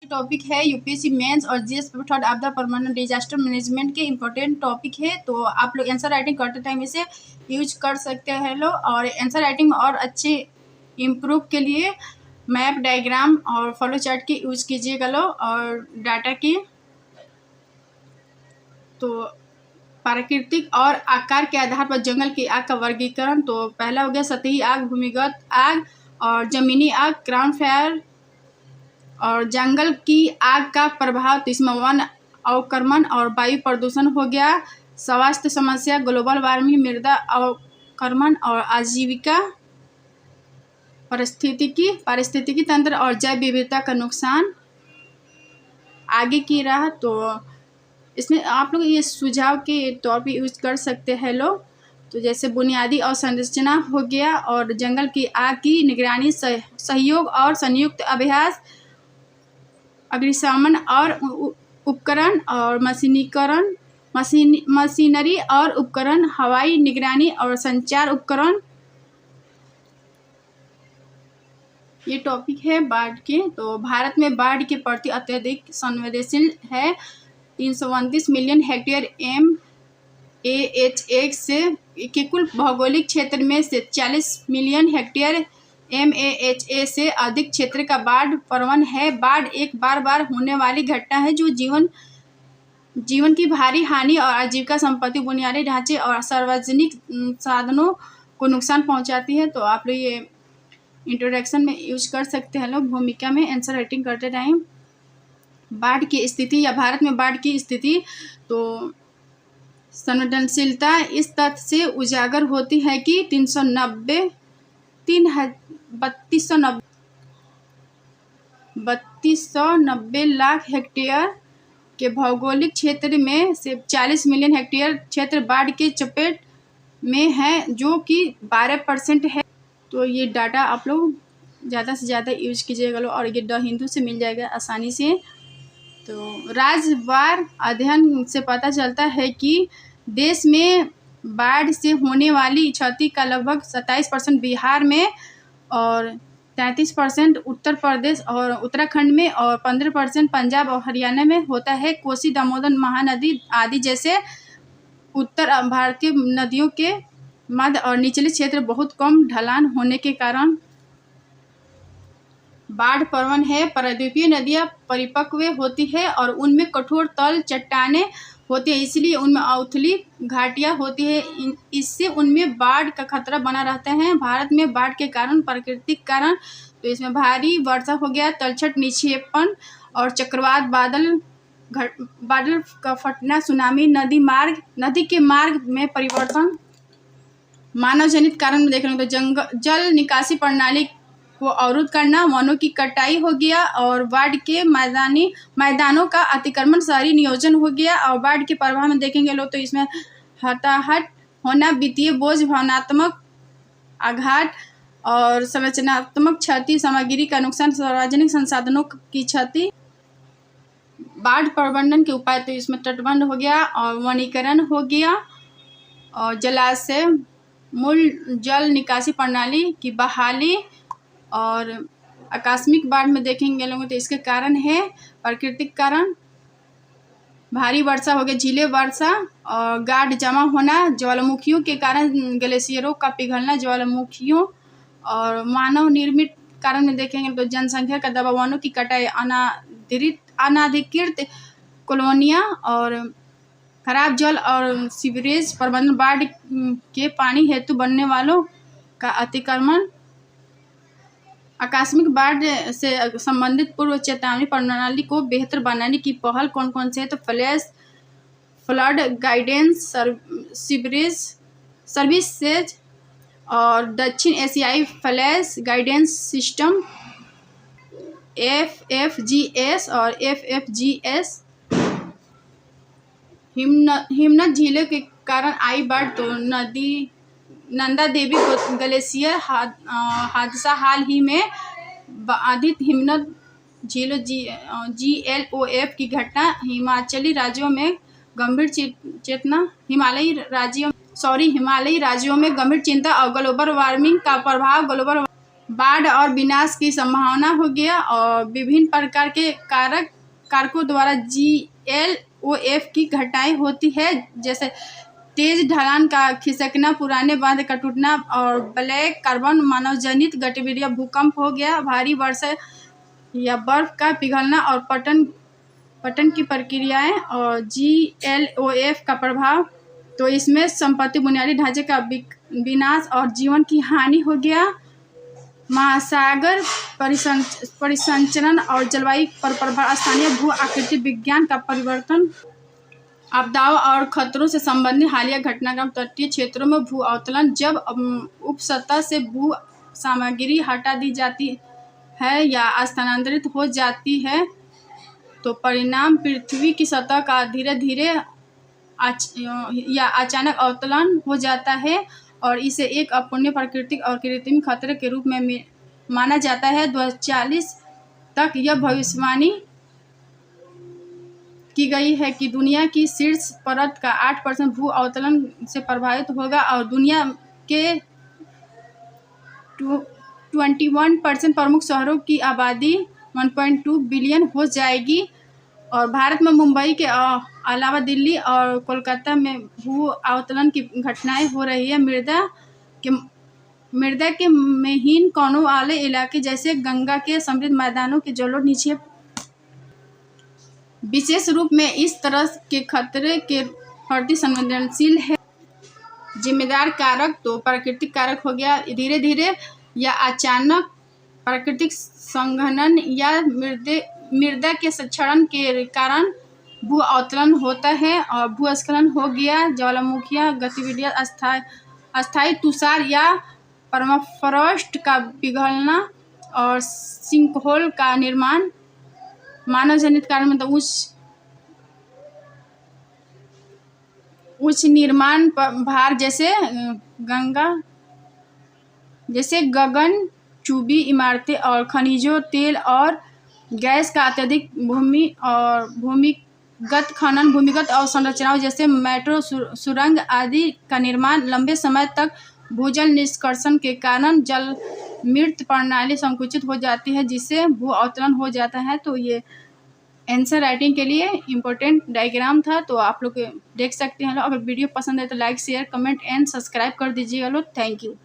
Topic है UPSC mains और GS paper third आपदा परमानेंट डिजास्टर मैनेजमेंट के इंपॉर्टेंट टॉपिक है। तो आप लोग आंसर राइटिंग करते टाइम इसे यूज कर सकते हैं लोग। और आंसर राइटिंग और अच्छे इम्प्रूव के लिए मैप, डायग्राम और फॉलो चार्ट की यूज कीजिएगा लोग। और डाटा की तो प्राकृतिक और आकार के आधार पर जंगल की आग का वर्गीकरण। तो पहला हो गया सतही आग, भूमिगत आग और जमीनी आग, ग्राउंड फायर। और जंगल की आग का प्रभाव तो इसमें वन अवक्रमण और वायु प्रदूषण हो गया। स्वास्थ्य समस्या, ग्लोबल वार्मिंग, मृदा अवक्रमण और आजीविका, पारिस्थितिकी तंत्र और जैव विविधता का नुकसान। आगे की राह तो इसमें आप लोग ये सुझाव के तौर पे यूज कर सकते हैं लोग। तो जैसे बुनियादी अवसंरचना हो गया और जंगल की आग की निगरानी, सहयोग और संयुक्त अभ्यास, अग्निशमन और उपकरण और मशीनरी और उपकरण, हवाई निगरानी और संचार उपकरण। ये टॉपिक है बाढ़ के। तो भारत में बाढ़ के प्रति अत्यधिक संवेदनशील है। 329 मिलियन हेक्टेयर MAHA से के कुल भौगोलिक क्षेत्र में से 40 मिलियन हेक्टेयर MAHA से अधिक क्षेत्र का बाढ़ प्रवण है। बाढ़ एक बार होने वाली घटना है जो जीवन की भारी हानि और आजीविका, संपत्ति, बुनियादी ढांचे और सार्वजनिक साधनों को नुकसान पहुंचाती है। तो आप लोग ये इंट्रोडक्शन में यूज कर सकते हैं लोग। भूमिका में आंसर राइटिंग करते टाइम बाढ़ की स्थिति या भारत में बाढ़ की स्थिति तो संवेदनशीलता इस तथ्य से उजागर होती है कि 3290 लाख हेक्टेयर के भौगोलिक क्षेत्र में से 40 मिलियन हेक्टेयर क्षेत्र बाढ़ के चपेट में है, जो कि 12% है। तो ये डाटा आप लोग ज़्यादा से ज़्यादा यूज कीजिएगा लोग। और ये द हिंदू से मिल जाएगा आसानी से। तो राज्यवार अध्ययन से पता चलता है कि देश में बाढ़ से होने वाली क्षति का लगभग 27% बिहार में और 33% उत्तर प्रदेश और उत्तराखंड में और 15% पंजाब और हरियाणा में होता है। कोसी, दामोदर, महानदी आदि जैसे उत्तर भारतीय नदियों के मध्य और निचले क्षेत्र बहुत कम ढलान होने के कारण बाढ़ प्रवण है। प्रायद्वीपीय नदियां परिपक्व होती है और उनमें कठोर तल चट्टानें होती है, इसलिए उनमें अवथली घाटियां होती है। इससे उनमें बाढ़ का खतरा बना रहता है। भारत में बाढ़ के कारण प्राकृतिक कारण तो इसमें भारी वर्षा हो गया, तलछट, निक्षेपण और चक्रवात, बादल का फटना, सुनामी, नदी के मार्ग में परिवर्तन, मानव जनित कारण में देखेंगे तो जल निकासी प्रणाली को अवरुद्ध करना, वनों की कटाई हो गया और बाढ़ के मैदानों का अतिक्रमण, शहरी नियोजन हो गया। और बाढ़ के प्रभाव में देखेंगे लोग तो इसमें हताहट होना, वित्तीय बोझ, भावनात्मक आघात और संरचनात्मक क्षति, सामग्री का नुकसान, सार्वजनिक संसाधनों की क्षति। बाढ़ प्रबंधन के उपाय तो इसमें तटबंध हो गया और वनीकरण हो गया और जलाशय, मूल जल निकासी प्रणाली की बहाली। और आकस्मिक बाढ़ में देखेंगे लोगों तो इसके कारण है प्राकृतिक कारण, भारी वर्षा हो गया, झीले वर्षा और गाढ़ जमा होना, ज्वालामुखियों के कारण ग्लेशियरों का पिघलना, ज्वालामुखियों और मानव निर्मित कारण में देखेंगे तो जनसंख्या का दबाव, वनों की कटाई, अनाधिकृत कॉलोनियाँ और खराब जल और सीवरेज प्रबंधन, बाढ़ के पानी हेतु बनने वालों का अतिक्रमण। आकस्मिक बाढ़ से संबंधित पूर्व चेतावनी प्रणाली को बेहतर बनाने की पहल कौन कौन से है तो फ्लड गाइडेंस सर्विसेज और दक्षिण एशियाई फ्लैश गाइडेंस सिस्टम FFGS और FFGS। हिमनद झीलों के कारण आई बाढ़ तो नंदा देवी ग्लेशियर हादसा, हाल ही में बाधित हिमनद झीलों GLOF की घटना, हिमालयी राज्यों में गंभीर चिंता और ग्लोबल वार्मिंग का प्रभाव। बाढ़ और विनाश की संभावना हो गया। और विभिन्न प्रकार के कारकों द्वारा GLOF की घटनाएं होती है, जैसे तेज ढलान का खिसकना, पुराने बांध का टूटना और ब्लैक कार्बन मानवजनित गतिविधियां, भूकंप हो गया, भारी वर्षा या बर्फ का पिघलना और पतन की प्रक्रियाएं। और GLOF का प्रभाव, तो इसमें संपत्ति, बुनियादी ढांचे का विनाश और जीवन की हानि हो गया। महासागर परिसंचरण और जलवायु पर प्रभाव, स्थानीय भू आकृति विज्ञान का परिवर्तन, आपदाओं और खतरों से संबंधित हालिया घटनाक्रम, तटीय क्षेत्रों में भू अवतरण, जब उपसतह से भू सामग्री हटा दी जाती है या स्थानांतरित हो जाती है तो परिणाम पृथ्वी की सतह का धीरे धीरे या अचानक अवतरण हो जाता है और इसे एक अपूर्णीय प्राकृतिक और कृत्रिम खतरे के रूप में माना जाता है। 2040 तक यह भविष्यवाणी की गई है कि दुनिया की शीर्ष परत का 8% भू अवतरण से प्रभावित होगा और दुनिया के 21% प्रमुख शहरों की आबादी 1.2 बिलियन हो जाएगी। और भारत में मुंबई के अलावा दिल्ली और कोलकाता में भू अवतरण की घटनाएं हो रही है। मृदा के महीन कोनों वाले इलाके जैसे गंगा के समृद्ध मैदानों के जलोढ़ निक्षेप विशेष रूप में इस तरह के खतरे के प्रति संवेदनशील है। जिम्मेदार कारक, तो प्राकृतिक कारक हो गया, धीरे धीरे या अचानक प्राकृतिक संघनन या मृदा के क्षरण के कारण भू अवतरण होता है। और भूस्खलन हो गया, ज्वालामुखीय गतिविधियां, अस्थायी तुषार या परमाफ्रॉस्ट का पिघलना और सिंकहोल का निर्माण, मानवजनित कारण, मतलब उच्च निर्माण भार जैसे गगनचुंबी इमारतें और खनिजों, तेल और गैस का अत्यधिक भूमिगत खनन, भूमिगत अवसंरचनाओं जैसे मेट्रो, सुरंग आदि का निर्माण, लंबे समय तक भूजल निष्कर्षण के कारण जल मृत प्रणाली संकुचित हो जाती है जिससे भू अवतरण हो जाता है। तो ये आंसर राइटिंग के लिए इम्पोर्टेंट डायग्राम था, तो आप लोग देख सकते हैं। अगर वीडियो पसंद है तो like, share, comment and subscribe कर दीजिएगा लोग। Thank you.